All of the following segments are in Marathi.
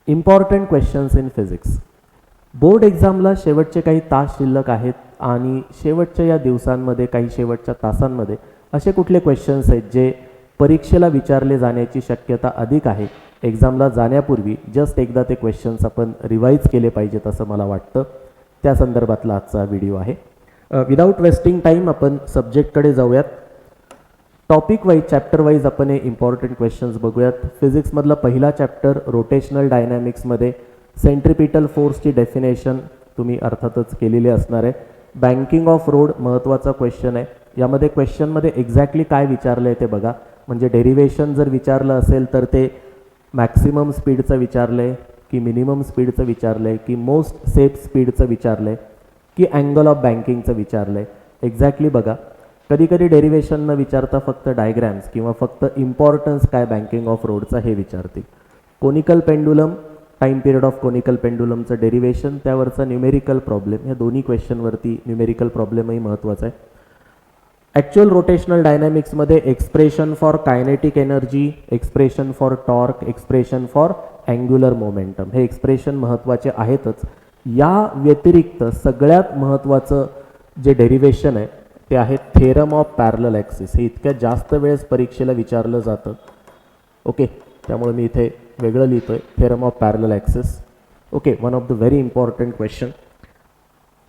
Important questions in physics. Board एक्झामला शेवटचे काही तास शिल्लक आहेत आणि शेवटच्या या दिवसांमध्ये काही शेवटच्या तासांमध्ये असे कुठले क्वेश्चन्स आहेत जे परीक्षेला विचारले जाण्याची शक्यता अधिक आहे. एक्झामला जाण्यापूर्वी जस्ट एकदा ते क्वेश्चन्स आपण रिवाईज केले पाहिजेत असं मला वाटतं. त्या संदर्भातला आजचा व्हिडिओ आहे. विदाऊट वेस्टिंग टाईम आपण सब्जेक्टकडे जाऊयात. टॉपिक वाईज चॅप्टर वाईज आपण हे इम्पॉर्टंट क्वेश्चन्स बघूयात. फिजिक्समधला पहिला चॅप्टर रोटेशनल डायनॅमिक्समध्ये सेंट्रिपिटल फोर्सची डेफिनेशन तुम्ही अर्थातच केलेली असणार आहे. बँकिंग ऑफ रोड महत्त्वाचा क्वेश्चन आहे. यामध्ये क्वेश्चनमध्ये एक्झॅक्टली काय विचारलं आहे ते बघा. म्हणजे डेरिव्हेशन जर विचारलं असेल तर ते मॅक्सिमम स्पीडचं विचारलं आहे की मिनिमम स्पीडचं विचारलं आहे की मोस्ट सेफ स्पीडचं विचारलं आहे की अँगल ऑफ बँकिंगचं विचारलं आहे. एक्झॅक्टली बघा. कधी कधी डेरिव्हेशन न विचारता फक्त डायग्रॅम्स किंवा फक्त इम्पॉर्टन्स काय बँकिंग ऑफ रोडचा हे विचारतील. Conical pendulum, time period of conical पेंडुलमचं डेरिव्हेशन, त्यावरचा न्यूमेरिकल प्रॉब्लेम, या दोन्ही क्वेश्चनवरती न्यूमेरिकल प्रॉब्लेमही महत्त्वाचा आहे. ॲक्च्युअल रोटेशनल डायनॅमिक्समध्ये expression for kinetic energy, expression for torque, expression for angular momentum, हे एक्सप्रेशन महत्त्वाचे आहेतच. या व्यतिरिक्त सगळ्यात महत्त्वाचं जे डेरिव्हेशन आहे ते आहे थेरम ऑफ पॅरलल ॲक्सिस. हे इतक्या जास्त वेळेस परीक्षेला विचारलं जातं. ओके, त्यामुळे मी इथे वेगळं लिहितो आहे, theorem of parallel axis. Okay, one of the very important question.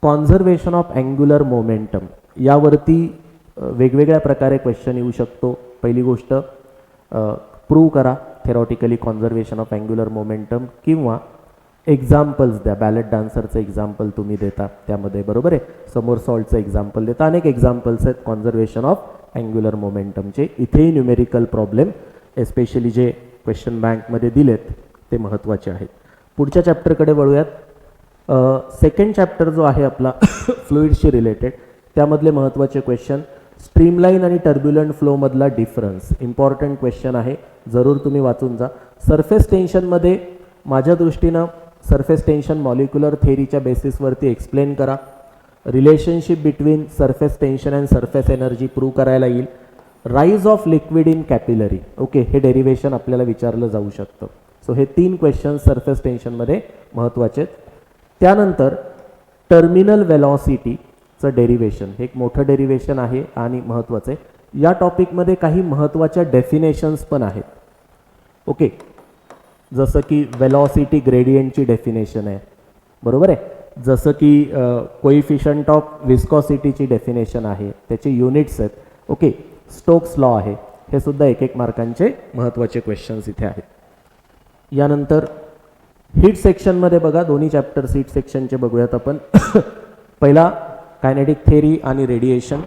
Conservation of angular momentum, यावरती वेगवेगळ्या प्रकारे क्वेश्चन येऊ शकतो. पहिली गोष्ट, प्रूव्ह करा theoretically conservation of angular momentum, किंवा एक्झाम्पल्स द्या. बॅलेट डान्सरचं एक्झाम्पल तुम्ही देता त्यामध्ये, बरोबर आहे, समोर सॉल्टचं एक्झाम्पल देता. अनेक एक्झाम्पल्स आहेत कॉन्झर्वेशन ऑफ अँग्युलर मोमेंटमचे. इथेही न्यूमेरिकल प्रॉब्लेम एस्पेशली जे क्वेश्चन बँकमध्ये दिलेत ते महत्त्वाचे आहेत. पुढच्या चॅप्टरकडे वळूयात. सेकंड चॅप्टर जो आहे आपला फ्लुइड्सशी रिलेटेड, त्यामधले महत्त्वाचे क्वेश्चन, स्ट्रीमलाईन आणि टर्ब्युलंट फ्लोमधला डिफरन्स, इम्पॉर्टंट क्वेश्चन आहे, जरूर तुम्ही वाचून जा. सरफेस टेन्शनमध्ये माझ्या दृष्टीनं सरफेस टेन्शन मॉलिक्युलर थेअरीच्या बेसिसवरती एक्सप्लेन करा. Relationship between surface tension and surface energy prove करायला येईल. Rise of liquid in capillary, okay, हे डेरिव्हेशन आपल्याला विचारलं जाऊ शकतं. सो हे 3 क्वेश्चन सरफेस टेन्शनमध्ये महत्त्वाचे आहेत. त्यानंतर टर्मिनल वेलॉसिटीचं डेरिव्हेशन, हे एक मोठं डेरिव्हेशन आहे आणि महत्त्वाचं आहे. या टॉपिकमध्ये काही महत्त्वाच्या डेफिनेशन्स पण आहेत. ओके, जसं की वेलॉसिटी ग्रेडियंटची डेफिनेशन आहे, बरोबर आहे. जसं की कोइफिशियंट ऑफ विस्कॉसिटीची डेफिनेशन आहे, त्याचे युनिट्स आहेत. ओके, स्टोक्स लॉ आहे. हे सुद्धा 1-1 मार्कांचे महत्त्वाचे क्वेश्चन्स इथे आहेत. यानंतर हीट सेक्शनमध्ये बघा, दोन्ही चॅप्टर्स हीट सेक्शनचे बघूयात आपण. पहिला कायनेटिक थेअरी आणि रेडिएशन.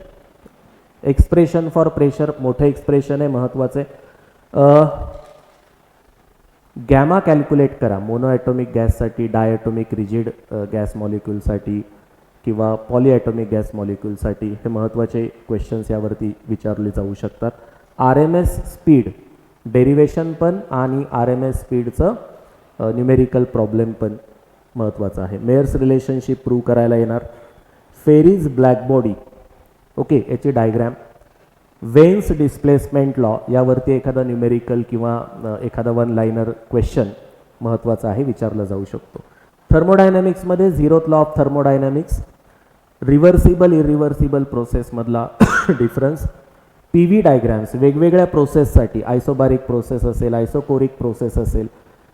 एक्सप्रेशन फॉर प्रेशर, मोठं एक्सप्रेशन आहे, महत्त्वाचं आहे. गॅमा कॅल्क्युलेट करा मोनो ॲटॉमिक गॅससाठी, डायॲटॉमिक रिजिड गॅस मॉलिक्यूलसाठी किंवा पॉलीॲटॉमिक गॅस मॉलिक्यूलसाठी. हे महत्त्वाचे क्वेश्चन्स यावरती विचारले जाऊ शकतात. RMS स्पीड डेरिव्हेशन पण आणि RMS स्पीडचं न्यूमेरिकल प्रॉब्लेम पण महत्त्वाचं आहे. मेयर्स रिलेशनशिप प्रूव्ह करायला येणार. फेरीज ब्लॅक बॉडी, ओके, याची डायग्रॅम. वेन्स डिस्प्लेसमेंट लॉ, यावरती एखादा न्यूमेरिकल किंवा एखादा 1 लाइनर क्वेश्चन महत्त्वाचा आहे, विचारला जाऊ शकतो. थर्मोडायनॅमिक्समध्ये zeroth law of thermodynamics, reversible irreversible प्रोसेसमधला डिफरन्स. PV डायग्रॅम्स वेगवेगळ्या प्रोसेससाठी, आयसोबारिक प्रोसेस असेल, आयसोकोरिक प्रोसेस असेल,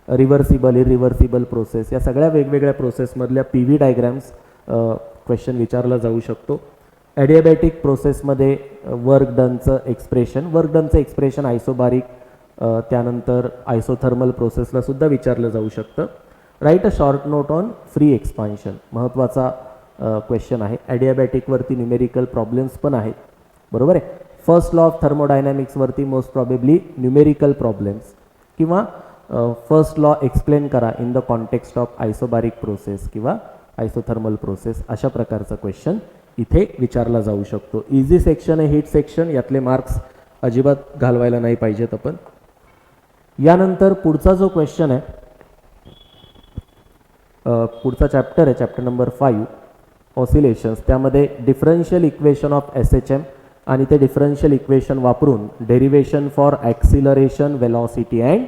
रिव्हर्सिबल इरिव्हर्सिबल प्रोसेस, या सगळ्या वेगवेगळ्या प्रोसेसमधल्या PV डायग्रॅम्स क्वेश्चन विचारला जाऊ शकतो. ॲडियाबॅटिक प्रोसेसमध्ये वर्क डनचं एक्सप्रेशन आयसोबारिक, त्यानंतर आयसोथर्मल प्रोसेसला सुद्धा विचारलं जाऊ शकतं. Write a short note on free expansion, महत्त्वाचा क्वेश्चन आहे. ॲडियाबॅटिकवरती न्यूमेरिकल प्रॉब्लेम्स पण आहेत, बरोबर आहे. फर्स्ट लॉ ऑफ थर्मोडायनॅमिक्सवरती मोस्ट प्रॉबेबली न्यूमेरिकल प्रॉब्लेम्स, किंवा फर्स्ट लॉ एक्सप्लेन करा in the context of isobaric process किंवा आयसोथर्मल प्रोसेस, अशा प्रकारचा क्वेश्चन इथे विचारला जाऊ शकतो. इझी सेक्शन आहे हीट सेक्शन, यातले मार्क्स अजिबात घालवायला नाही पाहिजेत आपण. यानंतर पुढचा जो क्वेश्चन आहे, पुढचा चॅप्टर आहे चॅप्टर नंबर 5 ऑसिलेशन्स. त्यामध्ये डिफरन्शियल इक्वेशन ऑफ SHM आणि ते डिफरन्शियल इक्वेशन वापरून derivation for acceleration, velocity and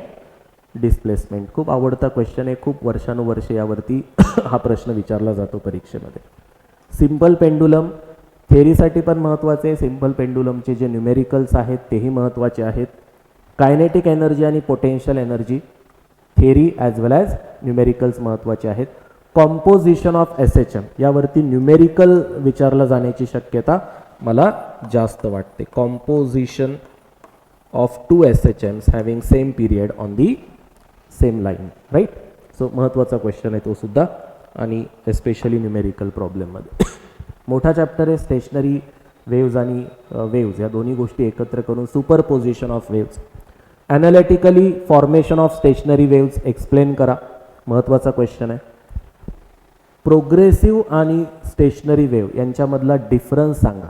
displacement खूप आवडता क्वेश्चन आहे, खूप वर्षानुवर्षे यावरती हा प्रश्न विचारला जातो परीक्षेमध्ये. सिम्पल पेंडुलम थेअरीसाठी पण महत्त्वाचे आहे. सिम्पल पेंडुलमचे जे न्यूमेरिकल्स आहेत तेही महत्त्वाचे आहेत. कायनेटिक एनर्जी आणि potential energy theory as well as numericals महत्त्वाचे आहेत. कॉम्पोजिशन ऑफ SHM यावरती न्यूमेरिकल विचारलं जाण्याची शक्यता मला जास्त वाटते. Composition of 2 SHMs having same period on the same line, right. So महत्त्वाचा क्वेश्चन आहे तो सुद्धा, आणि एस्पेशली न्यूमेरिकल प्रॉब्लेममध्ये. मोठा चॅप्टर आहे स्टेशनरी वेव्ज आणि वेव्ज या दोन्ही गोष्टी एकत्र करून superposition of waves. Analytically formation of stationery waves explain करा, महत्त्वाचा क्वेश्चन आहे. प्रोग्रेसिव्ह आणि स्टेशनरी वेव्ह यांच्यामधला डिफरन्स सांगा.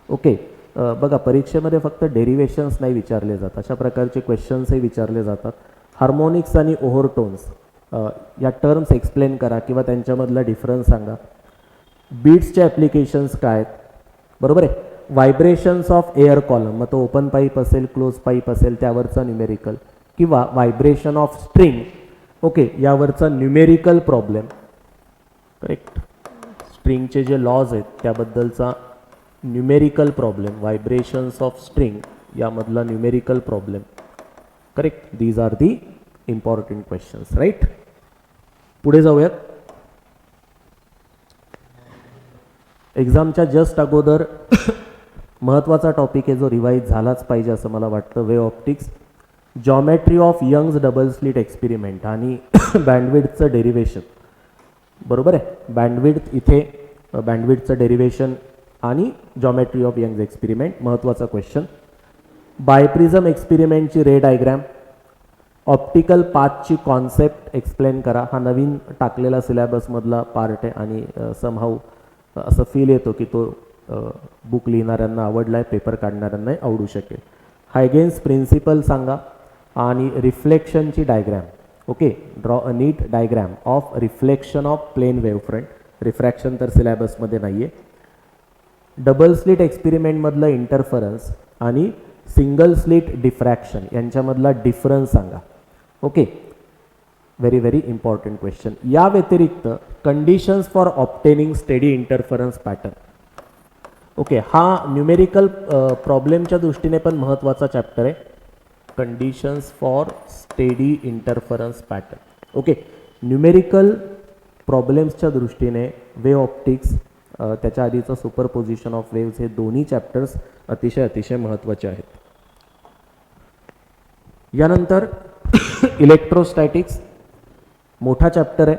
ओके, बघा परीक्षेमध्ये फक्त डेरिव्हेशन्स नाही विचारले जातात, अशा प्रकारचे क्वेश्चन्सही विचारले जातात. हार्मोनिक्स आणि ओव्हरटोन्स या टर्म्स एक्सप्लेन करा किंवा त्यांच्यामधला डिफरन्स सांगा. बीट्सचे ॲप्लिकेशन्स काय आहेत, बरोबर आहे. व्हायब्रेशन्स ऑफ एअर कॉलम, मग तो ओपन पाईप असेल क्लोज पाईप असेल त्यावरचा न्यूमेरिकल, किंवा व्हायब्रेशन ऑफ स्ट्रिंग, ओके, यावरचा न्यूमेरिकल प्रॉब्लेम, करेक्ट. स्ट्रिंगचे जे लॉज आहेत त्याबद्दलचा numerical problem, vibrations of string यामधला numerical problem, correct. These are the important questions, right. पुढे जाऊयात. एक्झामच्या जस्ट अगोदर महत्त्वाचा टॉपिक आहे जो रिवाईज झालाच पाहिजे असं मला वाटतं, wave optics. Geometry of Young's double slit experiment आणि बँडविड्थचं डेरिव्हेशन, बरोबर आहे. बँडविड्थ इथे बँडविड्थचं डेरिव्हेशन आणि जॉमेट्री ऑफ यंग्स एक्सपेरिमेंट महत्त्वाचा क्वेश्चन. बायप्रिझम एक्सपेरिमेंटची रे डायग्रॅम. ऑप्टिकल पाथची कॉन्सेप्ट एक्सप्लेन करा. हा नवीन टाकलेला सिलेबसमधला पार्ट आहे आणि समहाऊ असं फील येतो की तो बुक लिहिणाऱ्यांना आवडला आहे, पेपर काढणाऱ्यांनाही आवडू शकेल. हायगेन्स प्रिन्सिपल सांगा आणि रिफ्लेक्शनची diagram. Okay, draw a neat diagram of reflection of plane wave front. Refraction तर सिलेबसमध्ये नाही आहे. डबल स्लिट एक्सपेरिमेंटमधलं इंटरफरन्स आणि सिंगल स्लिट डिफ्रॅक्शन यांच्यामधला डिफरन्स सांगा. Okay, very very important question. या व्यतिरिक्त conditions for obtaining steady interference pattern. Okay, हा न्यूमेरिकल प्रॉब्लेमच्या दृष्टीने पण महत्त्वाचा चॅप्टर आहे. Conditions for steady interference pattern. Okay, numerical प्रॉब्लेम्सच्या दृष्टीने वेव ऑप्टिक्स, त्याच्या आधीचं सुपरपोजिशन ऑफ वेव्स, हे दोन्ही चॅप्टर्स अतिशय महत्त्वाचे आहेत. यानंतर इलेक्ट्रोस्टॅटिक्स मोठा चॅप्टर आहे.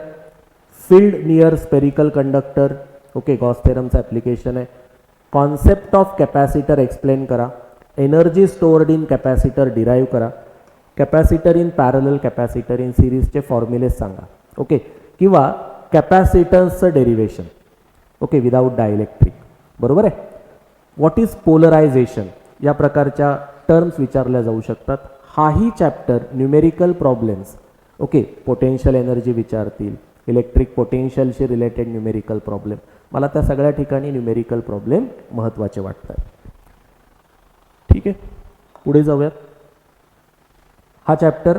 Field near spherical conductor, okay, Gauss थेरमचं ॲप्लिकेशन आहे. कॉन्सेप्ट ऑफ कॅपॅसिटर एक्सप्लेन करा. Energy stored in capacitor derive करा. Capacitor in parallel, capacitor in सिरीजचे फॉर्म्युलेस सांगा. ओके, किंवा कॅपॅसिटन्सचं डेरिव्हेशन, ओके, विदाऊट डायइलेक्ट्रिक, बरोबर आहे. व्हॉट इज पोलरायझेशन या प्रकारच्या टर्म्स विचारल्या जाऊ शकतात. हाही chapter numerical problems, okay, potential energy विचारतील, इलेक्ट्रिक पोटेन्शियलशी रिलेटेड न्यूमेरिकल प्रॉब्लेम. मला त्या सगळ्या ठिकाणी न्यूमेरिकल प्रॉब्लेम महत्त्वाचे वाटतात. ठीक आहे, पुढे जाऊयात. हा चॅप्टर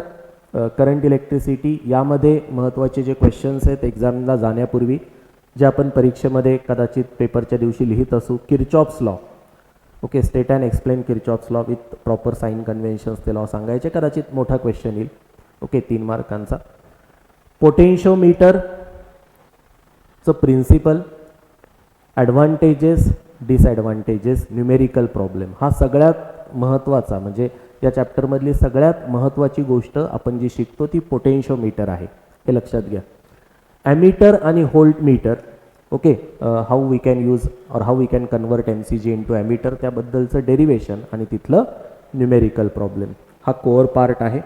करंट इलेक्ट्रिसिटी, यामध्ये महत्त्वाचे जे क्वेश्चन्स आहेत एक्झामला जाण्यापूर्वी जे आपण परीक्षेमध्ये कदाचित पेपरच्या दिवशी लिहित असू. Kirchhoff's law, okay, state and explain Kirchhoff's law with proper sign conventions, ते लॉ सांगायचे, कदाचित मोठा क्वेश्चन येईल. ओके, 3 मार्कांचा. पोटेन्शिओमीटरचं principle, advantages disadvantages, numerical problem. हा सगळ्यात महत्त्वाचा, म्हणजे या चॅप्टरमधली सगळ्यात महत्त्वाची गोष्ट आपण जी शिकतो ती पोटेन्शिओमीटर आहे, हे लक्षात घ्या. ॲमीटर आणि voltmeter, okay, how we can use or how we can convert MCG into ammeter, त्याबद्दलचं डेरिव्हेशन आणि तिथलं न्यूमेरिकल प्रॉब्लेम, हा कोअर पार्ट आहे.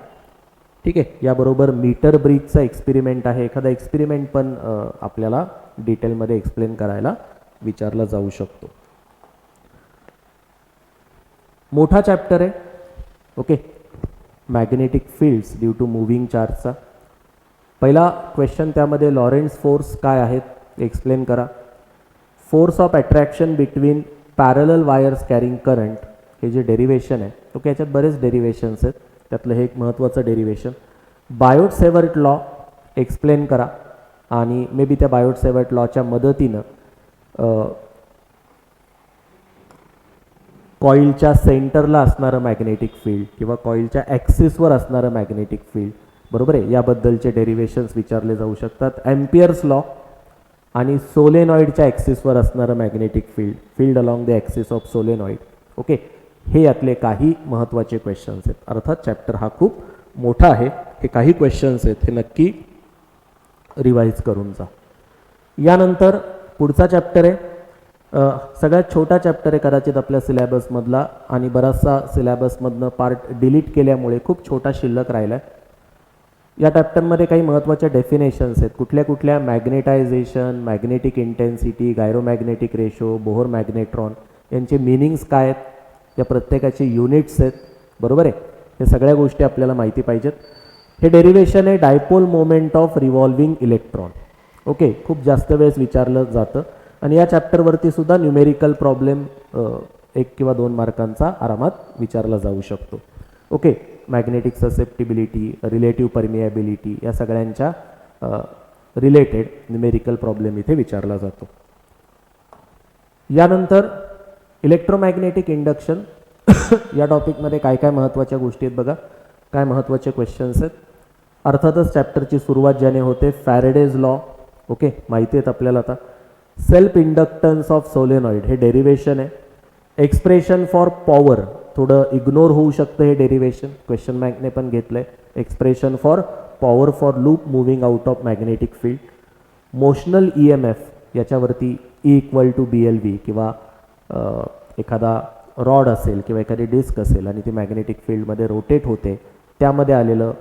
ठीक आहे, याबरोबर मीटर ब्रिजचा एक्सपेरिमेंट आहे. एखादा एक्सपेरिमेंट पण आपल्याला डिटेलमध्ये एक्सप्लेन करायला विचारला जाऊ शकतो. मोठा चॅप्टर आहे. Okay, magnetic fields due to moving चार्जचा. पहिला क्वेश्चन त्यामध्ये लॉरेंट्झ फोर्स काय आहेत एक्सप्लेन करा. Force of attraction between parallel wires carrying current, हे जे डेरिव्हेशन आहे, ओके, याच्यात बरेच डेरिव्हेशन्स आहेत, त्यातलं हे एक महत्त्वाचं derivation. Biot Savart law explain करा आणि मे बी त्या बायोट सेवर्ट लॉच्या मदतीनं कॉईलच्या सेंटरला असणारं मॅग्नेटिक फील्ड किंवा कॉईलच्या ॲक्सिसवर असणारं मॅग्नेटिक फील्ड, बरोबर आहे, याबद्दलचे डेरिव्हेशन्स विचारले जाऊ शकतात. ॲम्पियर्स लॉ आणि सोलेनॉइडच्या ॲक्सिसवर असणारं magnetic field along the axis of solenoid. Okay, हे यातले काही महत्त्वाचे क्वेश्चन्स आहेत. अर्थात चॅप्टर हा खूप मोठा आहे, हे काही क्वेश्चन्स आहेत हे नक्की रिवाईज करून जा. यानंतर पुढचा चॅप्टर आहे, सगळ्यात छोटा चॅप्टर आहे कदाचित आपल्या सिलेबसमधला आणि बराचसा सिलेबसमधनं पार्ट डिलीट केल्यामुळे खूप छोटा शिल्लक राहिला आहे. या चॅप्टरमध्ये काही महत्त्वाच्या डेफिनेशन्स आहेत. कुठल्या कुठल्या magnetization, magnetic intensity, gyromagnetic ratio, Bohr magnetron यांचे मिनिंग्स काय आहेत, या प्रत्येकाचे युनिट्स आहेत, बरोबर आहे. हे सगळ्या गोष्टी आपल्याला माहिती पाहिजेत. हे डेरिव्हेशन आहे dipole moment of revolving electron. Okay, खूप जास्त वेळेस विचारलं जातं आणि या चॅप्टरवरती सुद्धा न्यूमेरिकल प्रॉब्लेम 1 किंवा 2 मार्कांचा आरामात विचारला जाऊ शकतो. Okay, magnetic susceptibility, relative permeability या सगळ्यांच्या रिलेटेड न्यूमेरिकल प्रॉब्लेम इथे विचारला जातो. यानंतर इलेक्ट्रोमॅग्नेटिक इंडक्शन या टॉपिकमध्ये काय काय महत्त्वाच्या गोष्टी आहेत बघा, काय महत्त्वाचे क्वेश्चन्स आहेत. अर्थातच चॅप्टरची सुरुवात ज्याने होते फॅरेडेज लॉ. ओके, माहिती आहेत आपल्याला आता. सेल्फ इंडक्टन्स ऑफ सोलेनॉइड हे डेरिव्हेशन आहे. एक्सप्रेशन फॉर पॉवर थोडं इग्नोर होऊ शकतं हे डेरिव्हेशन, क्वेश्चन बँकने पण घेतलं आहे. Expression for power for loop moving out of magnetic field. Motional EMF याच्यावरती E=BLV किंवा एखादा रॉड असेल किंवा एखादी डिस्क असेल आणि ती मॅग्नेटिक फील्डमध्ये रोटेट होते, त्यामध्ये आलेलं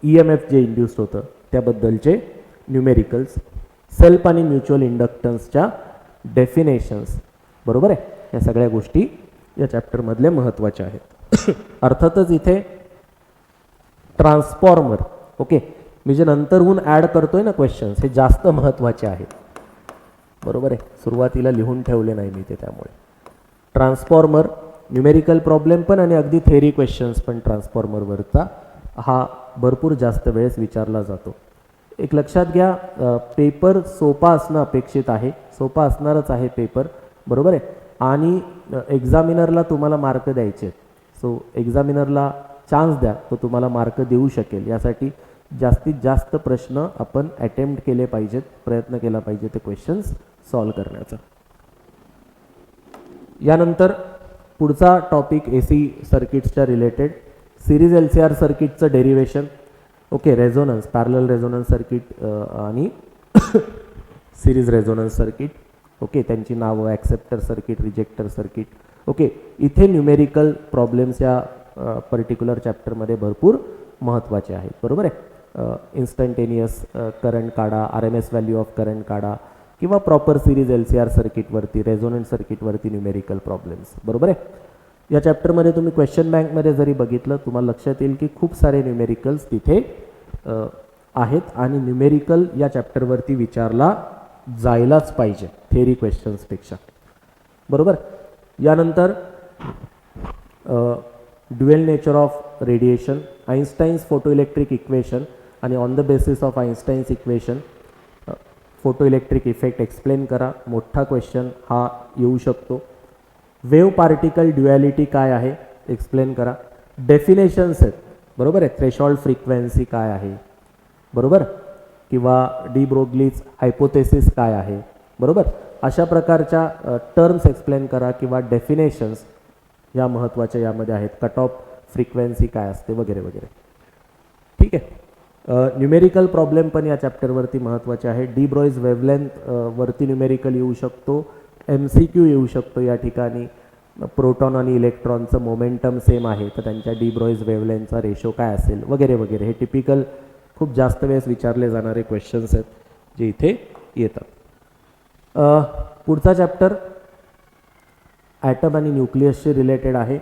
EMF जे इंड्यूस्ड होतं त्याबद्दलचे न्यूमेरिकल्स. सेल्फ आणि म्युच्युअल इंडक्टन्सच्या डेफिनेशन्स, बरोबर आहे, या सगळ्या गोष्टी या चॅप्टरमधले महत्त्वाच्या आहेत. अर्थातच इथे ट्रान्सफॉर्मर, ओके, मी जे नंतरहून ॲड करतोय ना क्वेश्चन्स, हे जास्त महत्त्वाचे आहेत, बरोबर आहे. सुरुवातीला लिहून ठेवले नाही मी ते, त्यामुळे ट्रान्सफॉर्मर न्यूमेरिकल प्रॉब्लेम पण आणि अगदी थेरी क्वेश्चन्स पण ट्रान्सफॉर्मरवरचा हा भरपूर जास्त वेळेस विचारला जातो. एक लक्षात घ्या, पेपर सोपा असणं अपेक्षित आहे, सोपा असणारच आहे पेपर, बरोबर आहे. आणि एक्झामिनरला तुम्हाला मार्क द्यायचे, सो एक्झामिनरला चान्स द्या, तो तुम्हाला मार्क देऊ शकेल. यासाठी जास्तीत जास्त प्रश्न आपण अटेम्प्ट केले पाहिजेत, प्रयत्न केला पाहिजे ते क्वेश्चन्स सॉल्व करण्याचा. यानंतर पुढचा टॉपिक AC सर्किट्सच्या रिलेटेड, सिरीज LCR सर्किटचं derivation. Okay, resonance, parallel resonance circuit आणि सिरीज रेझोनन्स सर्किट. ओके, त्यांची नावं acceptor circuit, rejecter circuit. Okay, इथे न्यूमेरिकल प्रॉब्लेम्स या पर्टिक्युलर चॅप्टरमध्ये भरपूर महत्त्वाचे आहेत, बरोबर आहे. इन्स्टंटेनियस करंट काढा, RMS व्हॅल्यू ऑफ करंट काढा किंवा प्रॉपर सिरीज LCR सर्किटवरती, रेझोनंट सर्किटवरती न्यूमेरिकल प्रॉब्लेम्स, बरोबर आहे. या चॅप्टरमध्ये तुम्ही क्वेश्चन बँकमध्ये जरी बघितलं, तुम्हाला लक्षात येईल की खूप सारे न्यूमेरिकल्स तिथे आहेत आणि न्यूमेरिकल या चॅप्टरवरती विचारला जायलाच पाहिजे थेरी क्वेश्चन्सपेक्षा, बरोबर. यानंतर dual nature of radiation, Einstein's photoelectric equation आणि on the basis of Einstein's equation photoelectric effect explain करा. मोठा क्वेश्चन हा येऊ शकतो. वेव्ह पार्टिकल ड्युॲलिटी काय आहे एक्सप्लेन करा. डेफिनेशन्स आहेत, बरोबर आहे. थ्रेशोल्ड फ्रिक्वेन्सी काय आहे, बरोबर, किंवा डी ब्रोग्लीज हायपोथेसिस काय आहे, बरोबर. अशा प्रकारच्या टर्म्स एक्सप्लेन करा किंवा डेफिनेशन्स या महत्त्वाच्या यामध्ये आहेत. कट ऑफ फ्रिक्वेन्सी काय असते वगैरे वगैरे, ठीक आहे. न्यूमेरिकल प्रॉब्लेम पण या चॅप्टरवरती महत्त्वाचे आहे. डी ब्रॉईज वेव्हलेंथ वरती न्यूमेरिकल येऊ शकतो, MCQ येऊ शकतो. या ठिकाणी प्रोटॉन आणि इलेक्ट्रॉनचं मोमेंटम सेम आहे, तर त्यांच्या डी ब्रॉईज वेव्हलेंथचा रेशो काय असेल वगैरे वगैरे. हे टिपिकल खूप जास्त वेळेस विचारले जाणारे क्वेश्चन्स आहेत जे इथे येतात. पुढचा चॅप्टर ॲटम आणि न्यूक्लियसशी रिलेटेड आहे.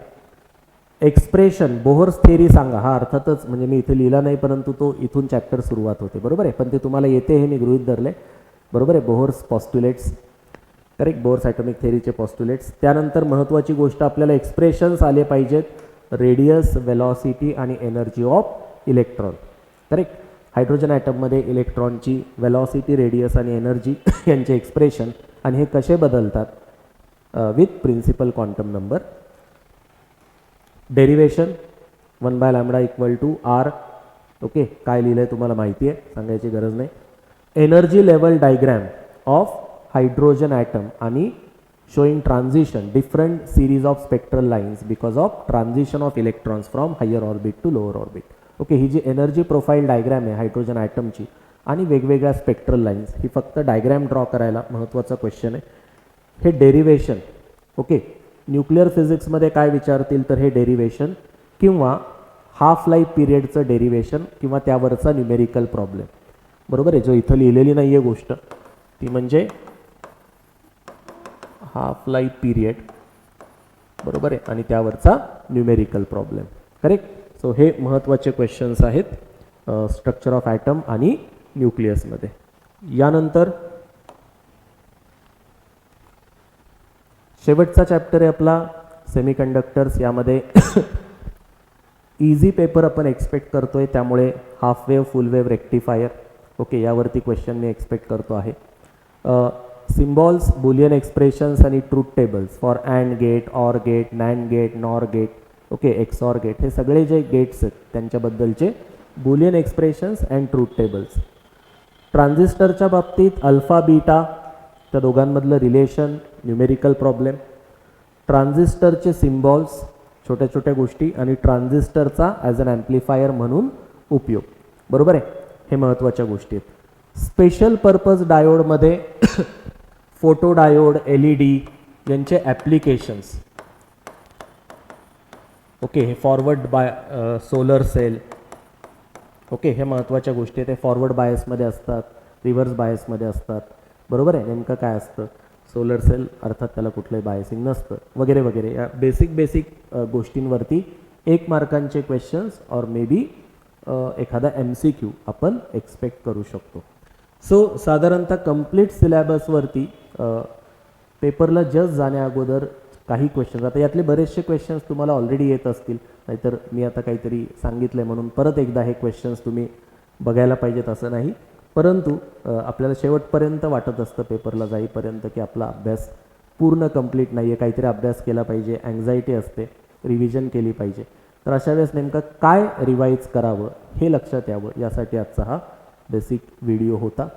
एक्सप्रेशन, बोहर्स थेरी सांगा. हा अर्थातच म्हणजे मी इथे लिहिला नाही, परंतु तो इथून चॅप्टर सुरुवात होते, बरोबर आहे. पण ते तुम्हाला येते हे मी गृहीत धरले, बरोबर आहे. Bohr's postulates, correct, Bohr's atomic थेरीचे पॉस्ट्युलेट्स. त्यानंतर महत्त्वाची गोष्ट आपल्याला एक्सप्रेशन्स आले पाहिजेत, रेडियस, वेलॉसिटी आणि energy of electron. Correct. Hydrogen ॲटममध्ये इलेक्ट्रॉनची वेलॉसिटी, रेडियस आणि एनर्जी यांचे एक्सप्रेशन आणि हे कसे बदलतात with principal quantum number. Derivation 1/λ equal to R. Okay, काय लिहिलं आहे तुम्हाला माहिती आहे, सांगायची गरज नाही. Energy level diagram of hydrogen atom आणि showing transition different series of spectral lines because of transition of electrons from higher orbit to lower orbit. Okay, ही जी एनर्जी प्रोफाईल डायग्रॅम आहे हायड्रोजन ॲटमची आणि वेगवेगळ्या स्पेक्ट्रल लाईन्स, ही फक्त डायग्रॅम ड्रॉ करायला महत्त्वाचा क्वेश्चन आहे. हे डेरिवेशन, ओके, न्यूक्लिअर फिजिक्समध्ये काय विचारतील तर हे डेरिवेशन किंवा हाफ लाईफ पिरियडचं डेरिवेशन किंवा त्यावरचा न्यूमेरिकल प्रॉब्लेम. बरोबर आहे. जो इथं लिहिलेली नाही आहे गोष्ट ती म्हणजे हाफ लाईफ पिरियड, बरोबर आहे, आणि त्यावरचा न्यूमेरिकल प्रॉब्लेम. करेक्ट. सो हे महत्त्वाचे क्वेश्चन्स आहेत स्ट्रक्चर ऑफ ॲटम आणि न्यूक्लियसमध्ये. यानंतर शेवटचा चॅप्टर आहे आपला सेमीकंडक्टर्स. यामध्ये इझी पेपर आपण एक्सपेक्ट करतोय, त्यामुळे half wave, full wave, rectifier, okay, यावरती क्वेश्चन मी एक्सपेक्ट करतो आहे. सिम्बॉल्स, बुलियन एक्सप्रेशन्स आणि truth tables for AND gate, OR gate, NAND gate, NOR gate, okay, XOR gate, हे सगळे जे गेट्स आहेत त्यांच्याबद्दलचे Boolean expressions and truth tables. ट्रान्झिस्टरच्या बाबतीत अल्फा बीटा त्या दोघांमधलं रिलेशन, न्यूमेरिकल प्रॉब्लेम, ट्रान्झिस्टरचे सिम्बॉल्स, छोट्या छोट्या गोष्टी आणि ट्रान्झिस्टरचा ॲज अन ॲम्प्लिफायर म्हणून उपयोग. बरोबर आहे, हे महत्त्वाच्या गोष्टी आहेत. स्पेशल पर्पज डायोडमध्ये फोटो डायोड, LED यांचे ॲप्लिकेशन्स, ओके, हे फॉरवर्ड सोलर सेल, ओके, हे महत्त्वाच्या गोष्टी आहेत. ते फॉरवर्ड बायसमध्ये असतात, रिव्हर्स बायसमध्ये असतात. बरोबर आहे. नेमकं काय असतं सोलर सेल, अर्थात त्याला कुठलंही बायसिंग नसतं, वगैरे वगैरे. या बेसिक गोष्टींवरती 1 मार्कांचे क्वेश्चन्स और मे बी एखादा MCQ आपण एक्सपेक्ट करू शकतो. सो साधारणतः कंप्लीट सिलेबसवरती पेपरला जस्ट जाण्या अगोदर काही क्वेश्चन्स, आता यातले बरेचसे क्वेश्चन्स तुम्हाला ऑलरेडी येत असतील, नाहीतर मी आता काहीतरी सांगितलं आहे म्हणून परत एकदा हे क्वेश्चन्स तुम्ही बघायला पाहिजेत असं नाही. परंतु आपल्याला शेवटपर्यंत वाटत असतं पेपरला जाईपर्यंत की आपला अभ्यास पूर्ण कंप्लीट नाही आहे, काहीतरी अभ्यास केला पाहिजे, अँक्झायटी असते, रिव्हिजन केली पाहिजे. तर अशा वेळेस नेमकं काय रिवाईज करावं हे लक्षात यावं, यासाठी आजचा हा बेसिक व्हिडिओ होता.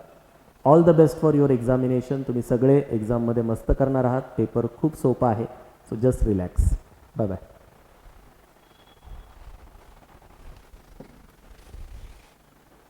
All the best for your examination. तुम्ही सगळे एक्झाममध्ये मस्त करणार आहात. पेपर खूप सोपा आहे. So just relax. Bye bye.